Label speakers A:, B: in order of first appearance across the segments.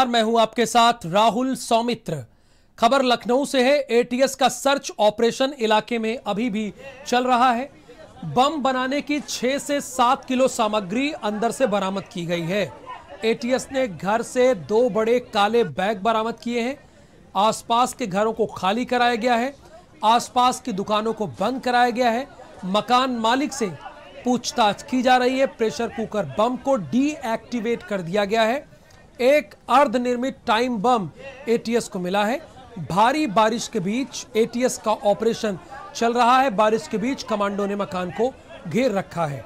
A: मैं हूं आपके साथ राहुल सौमित्र। खबर लखनऊ से है। एटीएस का सर्च ऑपरेशन इलाके में अभी भी चल रहा है। बम बनाने की 6 से 7 किलो सामग्री अंदर से बरामद की गई है। एटीएस ने घर से 2 बड़े काले बैग बरामद किए हैं। आसपास के घरों को खाली कराया गया है। आसपास की दुकानों को बंद कराया गया है। मकान मालिक से पूछताछ की जा रही है। प्रेशर कुकर बम को डीएक्टिवेट कर दिया गया है। एक अर्धनिर्मित टाइम बम एटीएस को मिला है। भारी बारिश के बीच एटीएस का ऑपरेशन चल रहा है। बारिश के बीच कमांडो ने मकान को घेर रखा है।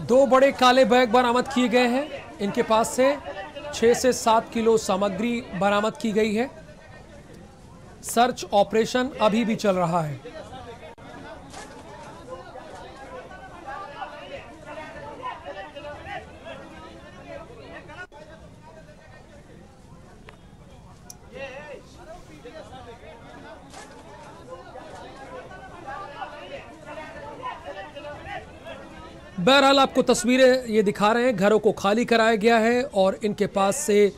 A: दो बड़े काले बैग बरामद किए गए हैं। इनके पास से 6 से 7 किलो सामग्री बरामद की गई है। सर्च ऑपरेशन अभी भी चल रहा है। बहरहाल आपको तस्वीरें ये दिखा रहे हैं। घरों को खाली कराया गया है और इनके पास से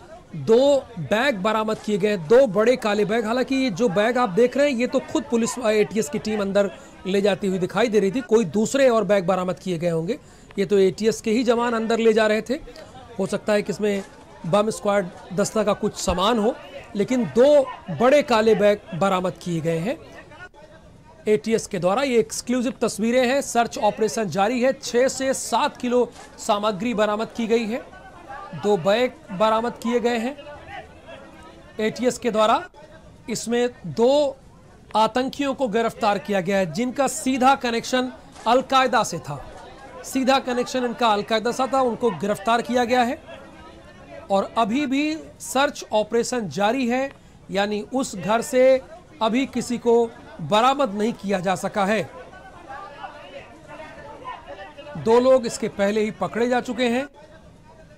A: 2 बैग बरामद किए गए, 2 बड़े काले बैग। हालांकि ये जो बैग आप देख रहे हैं ये तो खुद पुलिस एटीएस की टीम अंदर ले जाती हुई दिखाई दे रही थी। कोई दूसरे और बैग बरामद किए गए होंगे। ये तो एटीएस के ही जवान अंदर ले जा रहे थे। हो सकता है कि इसमें बम स्क्वाड दस्ता का कुछ सामान हो, लेकिन 2 बड़े काले बैग बरामद किए गए हैं एटीएस के द्वारा। ये एक्सक्लूसिव तस्वीरें हैं। सर्च ऑपरेशन जारी है। 6 से 7 किलो सामग्री बरामद की गई है। 2 बैग बरामद किए गए हैं एटीएस के द्वारा। इसमें 2 आतंकियों को गिरफ्तार किया गया है जिनका सीधा कनेक्शन अलकायदा से था। सीधा कनेक्शन इनका अलकायदा से था। उनको गिरफ्तार किया गया है और अभी भी सर्च ऑपरेशन जारी है। यानी उस घर से अभी किसी को बरामद नहीं किया जा सका है। 2 लोग इसके पहले ही पकड़े जा चुके हैं,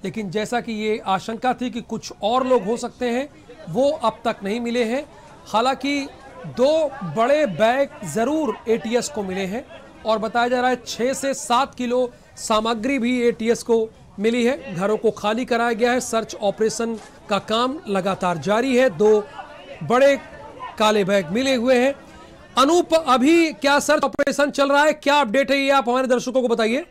A: लेकिन जैसा कि ये आशंका थी कि कुछ और लोग हो सकते हैं, वो अब तक नहीं मिले हैं। हालांकि 2 बड़े बैग जरूर एटीएस को मिले हैं और बताया जा रहा है 6 से 7 किलो सामग्री भी एटीएस को मिली है। घरों को खाली कराया गया है। सर्च ऑपरेशन का काम लगातार जारी है। 2 बड़े काले बैग मिले हुए हैं। अनूप, अभी क्या सर्च ऑपरेशन चल रहा है, क्या अपडेट है ये आप हमारे दर्शकों को बताइए।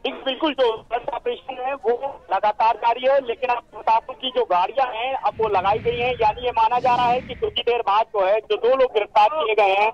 B: बिल्कुल, जो सर्च ऑपरेशन है वो लगातार जारी है, लेकिन आपको बता दूं कि जो गाड़ियां हैं अब वो लगाई गई हैं। यानी ये माना जा रहा है कि कुछ ही देर बाद जो है जो 2 लोग गिरफ्तार किए गए हैं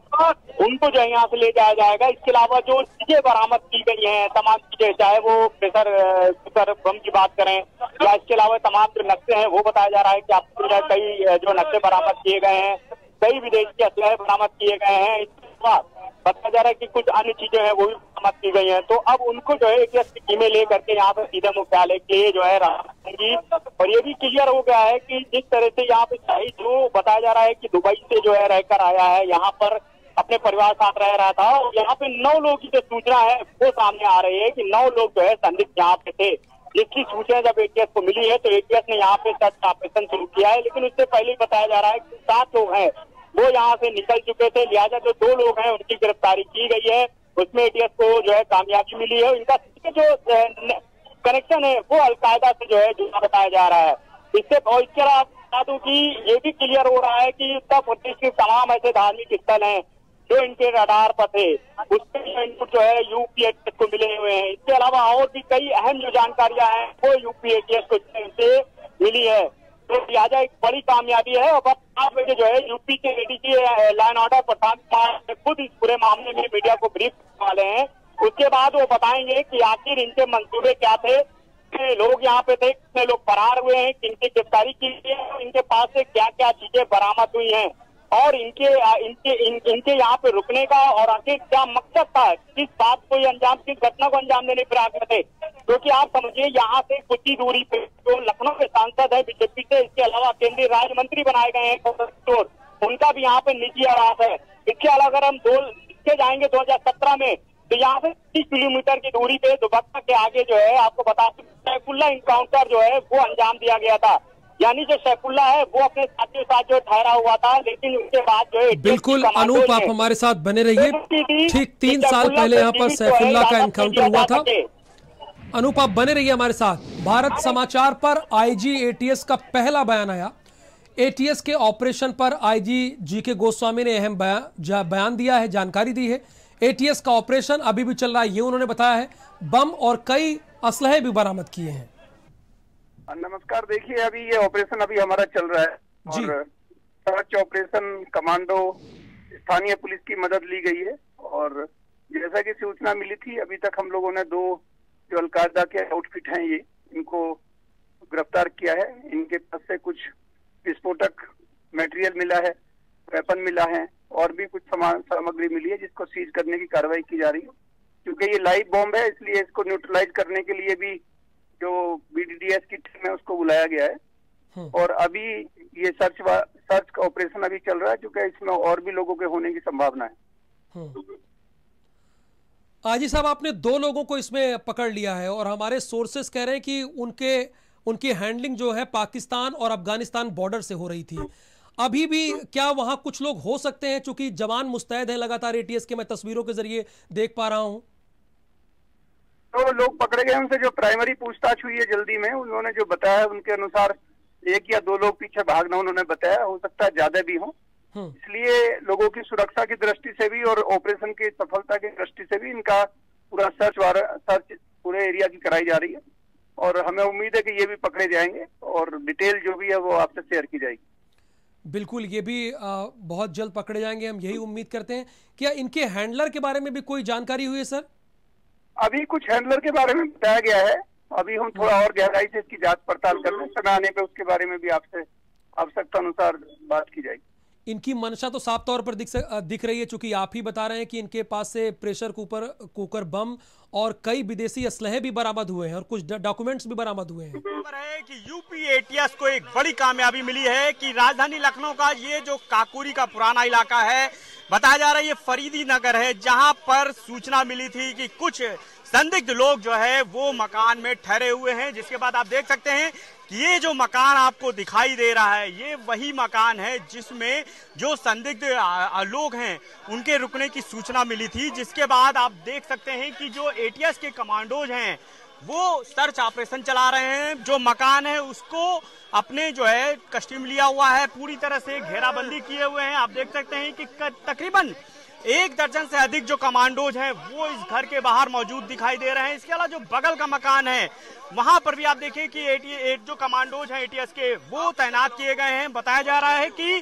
B: उनको जो है यहाँ से ले जाया जाएगा। इसके अलावा जो चीजें बरामद की गई हैं, तमाम चीजें, चाहे वो प्रेशर बम की बात करें या इसके अलावा तमाम जो नक्शे हैं, वो बताया जा रहा है कि आपको कई जो नक्शे बरामद किए गए हैं, कई विदेशी असलहे बरामद किए गए हैं। इसके बाद बताया जा रहा है कि कुछ अन्य चीजें हैं वो भी बरामद की गई हैं। तो अब उनको जो है एटीएस की टीमें लेकर के यहाँ पे सीधे मुख्यालय के जो है रहेंगी। और ये भी क्लियर हो गया है कि जिस तरह से यहाँ पे शाहिद जो बताया जा रहा है कि दुबई से जो है रहकर आया है, यहाँ पर अपने परिवार साथ रह रहा था, और यहाँ पे 9 लोगों की जो सूचना है वो सामने आ रही है कि 9 लोग जो है संदिग्ध यहाँ पे थे, जिसकी सूचना जब एटीएस को मिली है तो एटीएस ने यहाँ पे सर्च ऑपरेशन शुरू किया है। लेकिन उससे पहले बताया जा रहा है कि 7 लोग हैं वो यहाँ से निकल चुके थे, लिहाजा जो 2 लोग हैं उनकी गिरफ्तारी की गई है। उसमें एटीएस को जो है कामयाबी मिली है। इनका जो कनेक्शन है वो अलकायदा से जो है जुड़ा बताया जा रहा है। इसके अलावा बता दूं कि ये भी क्लियर हो रहा है कि उत्तर प्रदेश के तमाम ऐसे धार्मिक स्थल हैं जो इनके रडार पर थे, उसके इनपुट जो है यूपी एटीएस को मिले हुए हैं। इसके अलावा और भी कई अहम जो जानकारियां हैं वो यूपी एटीएस को से मिली है। तो लिहाजा एक बड़ी कामयाबी है। और 5 बजे जो है यूपी के ADG line order Prashant Kumar खुद इस पूरे मामले में मीडिया को ब्रीफ करने वाले हैं। उसके बाद वो बताएंगे कि आखिर इनके मंसूबे क्या थे, कितने लोग यहाँ पे थे, कितने लोग फरार हुए हैं, किनकी गिरफ्तारी की गई है, इनके पास से क्या क्या चीजें बरामद हुई हैं और इनके यहाँ पे रुकने का और आखिर क्या मकसद था, किस बात को अंजाम, किस घटना को अंजाम देने पर आगे थे। क्योंकि आप समझिए यहाँ से कुछ ही दूरी पे जो लखनऊ के सांसद है बीजेपी से, इसके अलावा केंद्रीय राज्य मंत्री बनाए गए हैं, उनका भी यहाँ पे निजी आवास है। इसके अलावा अगर हम जाएंगे 2017 में तो यहाँ से 30 किलोमीटर की दूरी पे दुबक्का के आगे जो है आपको बता सैफुल्ला इनकाउंटर जो है वो अंजाम दिया गया था। यानी जो सैफुल्ला है वो अपने साथियों के साथ जो ठहरा हुआ था, लेकिन उसके बाद जो है
A: बिल्कुल अनूप आप हमारे साथ बने रहिए। ठीक 3 साल पहले यहाँ पर सैफुल्ला का एनकाउंटर हुआ था। अनूप आप बने रहिए हमारे साथ। भारत समाचार पर आईजी एटीएस का पहला बयान आया। एटीएस के ऑपरेशन पर आईजी जीके गोस्वामी ने अहम बयान दिया है, जानकारी दी है। एटीएस का ऑपरेशन अभी भी चल रहा है, ये उन्होंने बताया है। बम और कई असलहे भी बरामद किए हैं।
C: नमस्कार, देखिए अभी ये ऑपरेशन अभी हमारा चल रहा है और सर्च ऑपरेशन कमांडो स्थानीय पुलिस की मदद ली गई है। और जैसा कि सूचना मिली थी, अभी तक हम लोगों ने 2 जो अलकायदा के आउटफिट हैं ये इनको गिरफ्तार किया है। इनके पास से कुछ विस्फोटक मटेरियल मिला है, वेपन मिला है और भी कुछ सामग्री मिली है जिसको सीज करने की कार्रवाई की जा रही है। क्योंकि ये लाइव बॉम्ब है इसलिए इसको न्यूट्रलाइज करने के लिए भी जो बीडीडीएस की टीम है उसको बुलाया गया है। और अभी ये सर्च का ऑपरेशन अभी चल रहा है क्योंकि इसमें और भी लोगों के होने की संभावना है।
A: आजी साहब, आपने 2 लोगों को इसमें पकड़ लिया है और हमारे सोर्सेस कह रहे हैं कि उनकी हैंडलिंग जो है पाकिस्तान और अफगानिस्तान बॉर्डर से हो रही थी। अभी भी क्या वहां कुछ लोग हो सकते हैं, चूंकि जवान मुस्तैद हैं लगातार एटीएस के, मैं तस्वीरों के जरिए देख पा रहा हूं।
C: तो लोग पकड़े गए, उनसे जो प्राइमरी पूछताछ हुई है जल्दी में, उन्होंने जो बताया उनके अनुसार 1 या 2 लोग पीछे भागना उन्होंने बताया, हो सकता है ज्यादा भी हो। इसलिए लोगों की सुरक्षा की दृष्टि से भी और ऑपरेशन की सफलता की दृष्टि से भी इनका पूरा सर्च पूरे एरिया की कराई जा रही है और हमें उम्मीद है कि ये भी पकड़े जाएंगे और डिटेल जो भी है वो आपसे शेयर की जाएगी।
A: बिल्कुल, ये भी बहुत जल्द पकड़े जाएंगे, हम यही उम्मीद करते हैं। क्या इनके हैंडलर के बारे में भी कोई जानकारी हुई है सर?
C: अभी कुछ हैंडलर के बारे में बताया गया है, अभी हम थोड़ा और गहराई से इसकी जांच पड़ताल कर रहे हैं। समय आने पे उसके बारे में भी आपसे आवश्यकता अनुसार बात की जाएगी।
A: इनकी मंशा तो साफ तौर पर दिख रही है, चूंकि आप ही बता रहे हैं कि इनके पास से प्रेशर कुकर बम और कई विदेशी असलहे भी बरामद हुए हैं और कुछ डॉक्यूमेंट्स भी बरामद हुए हैं।
D: है कि यूपी एटीएस को एक बड़ी कामयाबी मिली है कि राजधानी लखनऊ का ये जो काकोरी का पुराना इलाका है, बताया जा रहा है ये फरीदी नगर है, जहां पर सूचना मिली थी कि कुछ संदिग्ध लोग जो है वो मकान में ठहरे हुए हैं। जिसके बाद आप देख सकते हैं कि ये जो मकान आपको दिखाई दे रहा है ये वही मकान है जिसमें जो संदिग्ध लोग हैं उनके रुकने की सूचना मिली थी। जिसके बाद आप देख सकते हैं कि जो एटीएस के कमांडोज हैं वो सर्च ऑपरेशन चला रहे हैं। जो मकान है उसको अपने जो है कस्टडी में लिया हुआ है, पूरी तरह से घेराबंदी किए हुए हैं। आप देख सकते हैं कि तकरीबन 1 दर्जन से अधिक जो कमांडोज हैं वो इस घर के बाहर मौजूद दिखाई दे रहे हैं। इसके अलावा जो बगल का मकान है वहां पर भी आप देखिए कि जो कमांडोज हैं एटीएस के वो तैनात किए गए हैं। बताया जा रहा है कि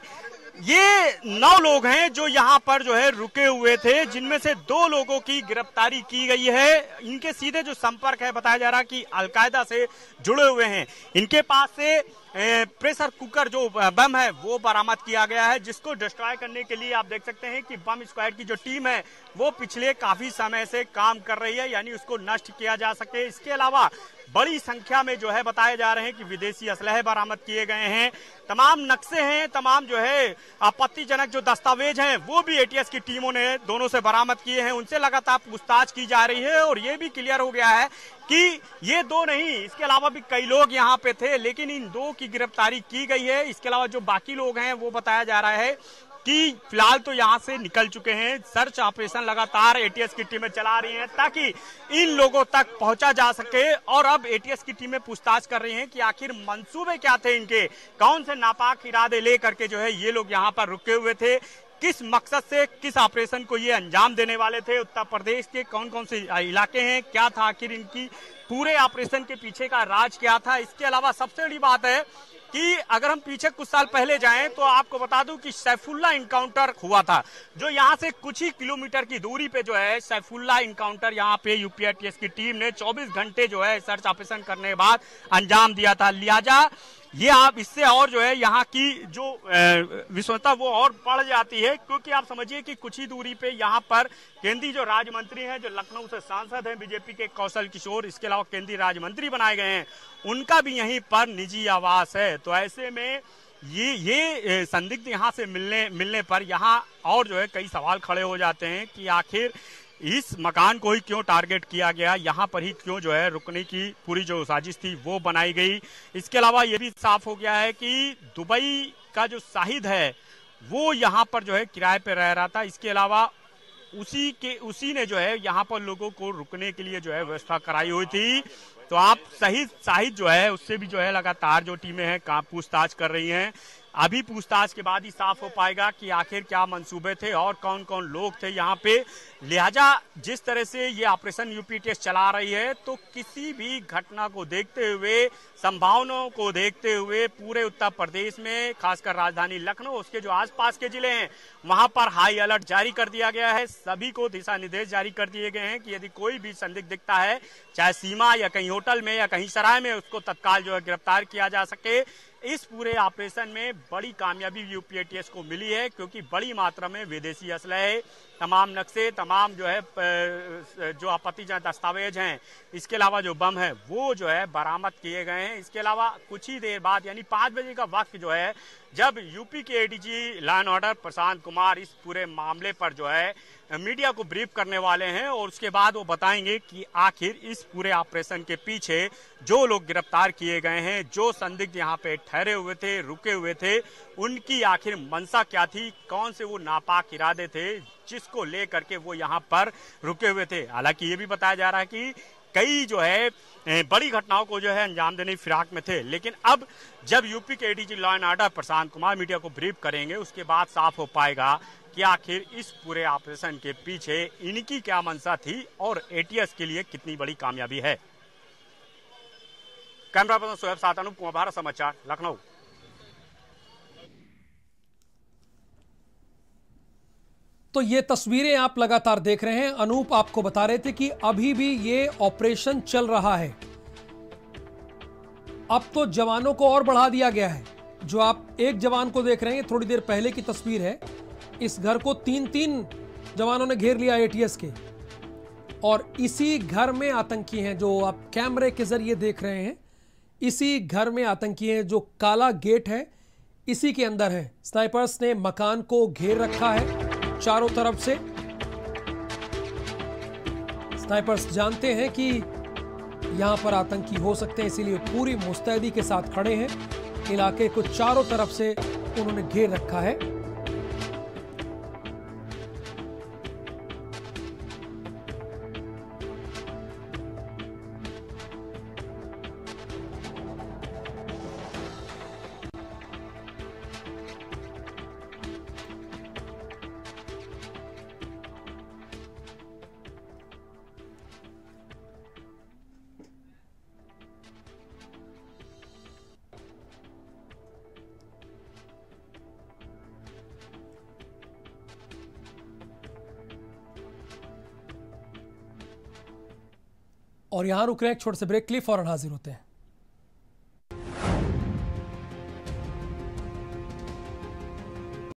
D: ये 9 लोग हैं जो यहाँ पर जो है रुके हुए थे, जिनमें से 2 लोगों की गिरफ्तारी की गई है। इनके सीधे जो संपर्क है बताया जा रहा है कि अलकायदा से जुड़े हुए हैं। इनके पास से प्रेशर कुकर जो बम है वो बरामद किया गया है, जिसको डिस्ट्रॉय करने के लिए आप देख सकते हैं कि बम स्क्वाड की जो टीम है वो पिछले काफी समय से काम कर रही है, यानी उसको नष्ट किया जा सके। इसके अलावा बड़ी संख्या में जो है बताए जा रहे हैं कि विदेशी असलहे बरामद किए गए हैं। तमाम नक्शे हैं, तमाम जो है आपत्तिजनक जो दस्तावेज हैं वो भी एटीएस की टीमों ने दोनों से बरामद किए हैं। उनसे लगातार पूछताछ की जा रही है और ये भी क्लियर हो गया है कि ये 2 नहीं, इसके अलावा भी कई लोग यहाँ पे थे, लेकिन इन 2 की गिरफ्तारी की गई है। इसके अलावा जो बाकी लोग हैं वो बताया जा रहा है कि फिलहाल तो यहाँ से निकल चुके हैं। सर्च ऑपरेशन लगातार एटीएस की टीमें चला रही हैं ताकि इन लोगों तक पहुंचा जा सके। और अब एटीएस की टीमें पूछताछ कर रही हैं कि आखिर मंसूबे क्या थे इनके, कौन से नापाक इरादे लेकर के जो है ये लोग यहाँ पर रुके हुए थे, किस मकसद से किस ऑपरेशन को ये अंजाम देने वाले थे, उत्तर प्रदेश के कौन कौन से इलाके हैं, क्या था आखिर इनकी पूरे ऑपरेशन के पीछे का राज क्या था। इसके अलावा सबसे बड़ी बात है कि अगर हम पीछे कुछ साल पहले जाएं तो आपको बता दूं कि सैफुल्ला इनकाउंटर हुआ था, जो यहां से कुछ ही किलोमीटर की दूरी पे जो है सैफुल्ला इनकाउंटर यहां पे यूपी एटीएस की टीम ने 24 घंटे जो है सर्च ऑपरेशन करने के बाद अंजाम दिया था। लिहाजा ये आप इससे और जो है यहाँ की जो विश्वसनीयता वो और बढ़ जाती है, क्योंकि आप समझिए कि कुछ ही दूरी पे यहाँ पर केंद्रीय जो राज्य मंत्री हैं, जो लखनऊ से सांसद हैं बीजेपी के कौशल किशोर, इसके अलावा केंद्रीय राज्य मंत्री बनाए गए हैं, उनका भी यहीं पर निजी आवास है। तो ऐसे में ये संदिग्ध यहाँ से मिलने पर यहाँ और जो है कई सवाल खड़े हो जाते हैं कि आखिर इस मकान को ही क्यों टारगेट किया गया, यहाँ पर ही क्यों जो है रुकने की पूरी जो साजिश थी वो बनाई गई। इसके अलावा ये भी साफ हो गया है कि दुबई का जो शाहिद है वो यहाँ पर जो है किराए पे रह रहा था। इसके अलावा उसी ने जो है यहाँ पर लोगों को रुकने के लिए जो है व्यवस्था कराई हुई थी। तो आप शाहिद जो है उससे भी जो है लगातार जो टीमें हैं पूछताछ कर रही हैं। अभी पूछताछ के बाद ही साफ हो पाएगा कि आखिर क्या मंसूबे थे और कौन कौन लोग थे यहाँ पे। लिहाजा जिस तरह से ये ऑपरेशन यूपी टेस्ट चला रही है तो किसी भी घटना को देखते हुए, संभावनाओं को देखते हुए पूरे उत्तर प्रदेश में खासकर राजधानी लखनऊ उसके जो आसपास के जिले हैं वहां पर हाई अलर्ट जारी कर दिया गया है। सभी को दिशा निर्देश जारी कर दिए गए हैं कि यदि कोई भी संदिग्ध दिखता है चाहे सीमा या कहीं होटल में या कहीं सराय में, उसको तत्काल जो है गिरफ्तार किया जा सके। इस पूरे ऑपरेशन में बड़ी कामयाबी यूपी एटीएस को मिली है क्योंकि बड़ी मात्रा में विदेशी असलहे, तमाम नक्शे, तमाम जो है जो आपत्तिजनक दस्तावेज हैं, इसके अलावा जो बम है वो जो है बरामद किए गए हैं। इसके अलावा कुछ ही देर बाद यानी 5 बजे का वक्त जो है जब यूपी के ADG law and order Prashant Kumar इस पूरे मामले पर जो है मीडिया को ब्रीफ करने वाले हैं और उसके बाद वो बताएंगे कि आखिर इस पूरे ऑपरेशन के पीछे जो लोग गिरफ्तार किए गए हैं, जो संदिग्ध यहाँ पे ठहरे हुए थे, रुके हुए थे, उनकी आखिर मंशा क्या थी, कौन से वो नापाक इरादे थे जिसको लेकर के वो यहाँ पर रुके हुए थे। हालांकि ये भी बताया जा रहा है कि कई जो है बड़ी घटनाओं को जो है अंजाम देने की फिराक में थे, लेकिन अब जब यूपी के ADG law and order Prashant Kumar media को ब्रीफ करेंगे उसके बाद साफ हो पाएगा कि आखिर इस पूरे ऑपरेशन के पीछे इनकी क्या मंशा थी और एटीएस के लिए कितनी बड़ी कामयाबी है। कैमरा पर्सन सोहेब साथ अनूप कुमार, भारत समाचार, लखनऊ।
A: तो ये तस्वीरें आप लगातार देख रहे हैं। अनूप आपको बता रहे थे कि अभी भी ये ऑपरेशन चल रहा है। अब तो जवानों को और बढ़ा दिया गया है। जो आप एक जवान को देख रहे हैं थोड़ी देर पहले की तस्वीर है। इस घर को 3-3 जवानों ने घेर लिया एटीएस के, और इसी घर में आतंकी हैं जो आप कैमरे के जरिए देख रहे हैं। इसी घर में आतंकी हैं, जो काला गेट है इसी के अंदर है। स्नाइपर्स ने मकान को घेर रखा है चारों तरफ से। स्नाइपर्स जानते हैं कि यहां पर आतंकी हो सकते हैं, इसीलिए पूरी मुस्तैदी के साथ खड़े हैं। इलाके को चारों तरफ से उन्होंने घेर रखा है। और यहां रुक रहे हैं, एक छोटे से ब्रेक के लिए, फौरन हाजिर होते हैं।